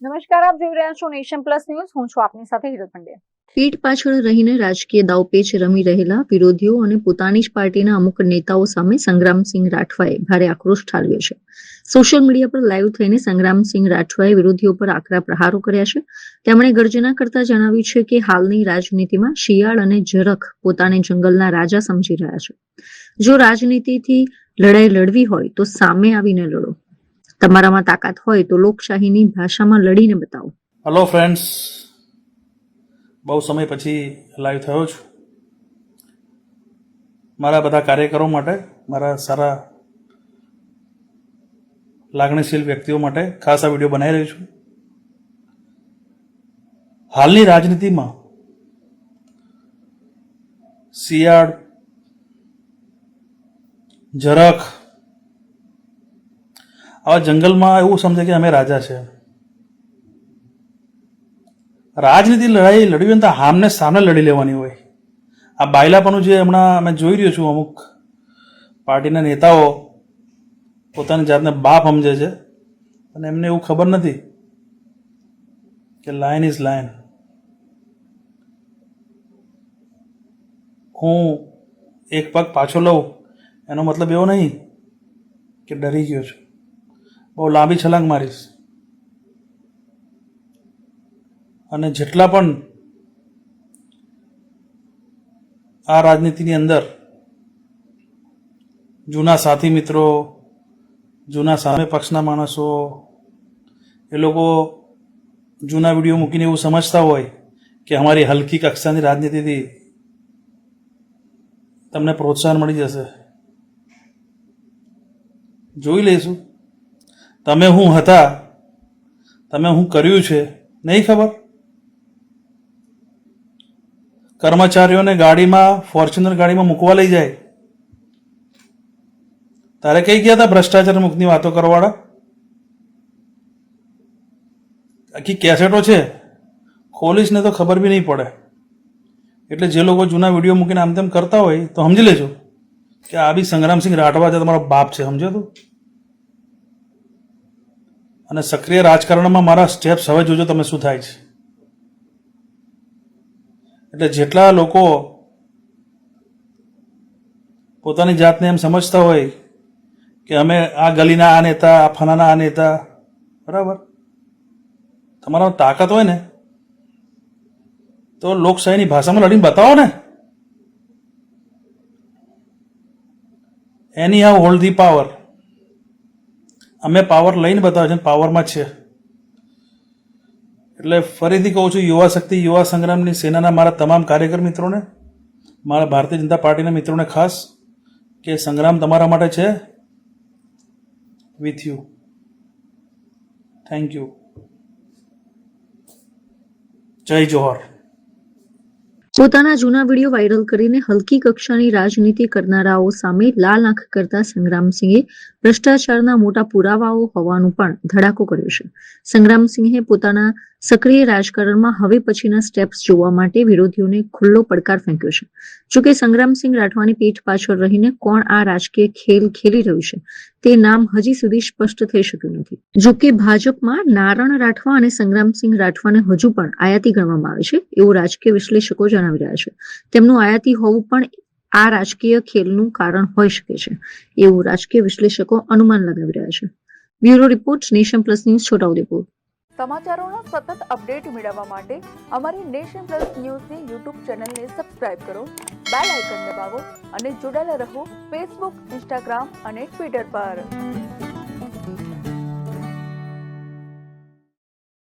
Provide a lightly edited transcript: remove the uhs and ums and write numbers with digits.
નમસ્કાર, આપ જોઈ રહ્યા છો નેશન પ્લસ ન્યૂઝ. હું છું આપની સાથે હિરલ પંડ્યા. પીઠ પાછળ રહીને રાજકીય દાવપેચ રમી રહેલા વિરોધીઓ અને પોતાની જ પાર્ટીના અમુક નેતાઓ સામે સંગ્રામસિંહ રાઠવાએ ભારે આક્રોશ ઠાલવ્યો છે. સોશિયલ મીડિયા પર લાઈવ થઈને સંગ્રામસિંહ રાઠવાએ વિરોધીઓ પર આકરા પ્રહારો કર્યા છે. તેમણે ગર્જના કરતા જણાવ્યું છે કે હાલની રાજનીતિમાં શિયાળ અને ઝરખ પોતાને જંગલના રાજા સમજી રહ્યા છે. જો રાજનીતિથી લડાઈ લડવી હોય તો સામે આવીને લડો. તમારામાં તાકાત હોય તો લોકશાહીની ભાષામાં લડીને બતાવો. હેલો ફ્રેન્ડ્સ, બહુ સમય પછી લાઈવ થયો છું. મારા બધા કાર્યકરો માટે, મારા સારા લાગણીશીલ વ્યક્તિઓ માટે ખાસ આ વિડીયો બનાવી રહ્યો છું. હાલની રાજનીતિમાં શિયાળ, ઝરખ આવા જંગલમાં એવું સમજે કે અમે રાજા છે. રાજનીતિ લડાઈ લડવી હોય તો આમને સામે લડી લેવાની હોય. આ બાયલાપણું જે હમણાં અમે જોઈ રહ્યો છું, અમુક પાર્ટીના નેતાઓ પોતાની જાતને બાપ સમજે છે અને એમને એવું ખબર નથી કે લાયન ઇઝ લાયન. હું એક પગ પાછો લઉં એનો મતલબ એવો નહીં કે ડરી ગયો છું. બહુ લાંબી છલાંગ મારીશ અને જેટલા પણ આ રાજનીતિની અંદર જૂના સાથી મિત્રો, જૂના સામે પક્ષના માણસો, એ લોકો જૂના વિડીયો મૂકીને એવું સમજતા હોય કે અમારી હલકી કક્ષાની રાજનીતિથી તમને પ્રોત્સાહન મળી જશે. જોઈ લઈશું તમે હું હતા, તમે હું કર્યું છે. નહીં ખબર? કર્મચારીઓને ગાડીમાં, ફોર્ચ્યુનર ગાડીમાં મૂકવા લઈ જાય તારે કઈ ગયા હતા ભ્રષ્ટાચાર મુક્તની વાતો કરવાવાળા? આખી કેસેટો છે, ખોલીશ ને તો ખબર બી નહીં પડે. એટલે જે લોકો જૂના વિડીયો મૂકીને આમ તેમ કરતા હોય તો સમજી લેજો કે આ બી સંગ્રામસિંહ રાઠવા છે, તમારો બાપ છે. સમજો તું? અને સક્રિય રાજકારણમાં મારા સ્ટેપ્સ હવે જોજો તમે શું થાય છે. એટલે જેટલા લોકો પોતાની જાતને એમ સમજતા હોય કે અમે આ ગલીના આ નેતા, આ ફલાના આ નેતા, બરાબર, તમારા તાકાત હોય ને તો લોકશાહીની ભાષામાં લડીને બતાવો ને. એની હાવ હોલ્ડ ધી પાવર. અમે પાવર લઈને બતાવે છે, પાવરમાં છે. એટલે ફરીથી કહું છું, યુવા શક્તિ, યુવા સંગ્રામની સેનાના મારા તમામ કાર્યકર મિત્રોને, મારા ભારતીય જનતા પાર્ટીના મિત્રોને ખાસ, કે સંગ્રામ તમારા માટે છે. With you. Thank you. જય જોહર. પોતાના જૂના વિડીયો વાયરલ કરીને હલકી કક્ષાની રાજનીતિ કરનારાઓ સામે લાલ આંખ કરતા સંગ્રામસિંહે ભ્રષ્ટાચારના મોટા પુરાવાઓ હોવાનું પણ ધડાકો કર્યો છે. સંગ્રામસિંહે પોતાના સક્રિય રાજકારણમાં હવે પછીના સ્ટેપ્સ જોવા માટે વિરોધીઓને ખુલ્લો પડકાર ફેંક્યો છે. જોકે સંગ્રામસિંહ રાઠવાની પીઠ પાછળ રહીને કોણ આ રાજકીય ખેલ ખેલી રહ્યું છે તે નામ હજી સુધી સ્પષ્ટ થઈ શક્યું નથી. જોકે ભાજપમાં નારણ રાઠવા અને સંગ્રામસિંહ રાઠવાને હજુ પણ આયાતી ગણવામાં આવે છે એવું રાજકીય વિશ્લેષકો જણાવી રહ્યા છે. તેમનું આયાતી હોવું પણ આ રાજકીય ખેલનું કારણ હોઈ શકે છે એવું રાજકીય વિશ્લેષકો અનુમાન લગાવી રહ્યા છે. Bureau report, nation plus news, Chhotaudepur. સમાચારોના સતત અપડેટ મેળવવા માટે અમારી નેશન પ્લસ ન્યૂઝની યુટ્યુબ ચેનલને સબસ્ક્રાઇબ કરો, બેલ આઇકન દબાવો અને જોડાયેલા રહો ફેસબુક, ઇન્સ્ટાગ્રામ અને ટ્વિટર પર.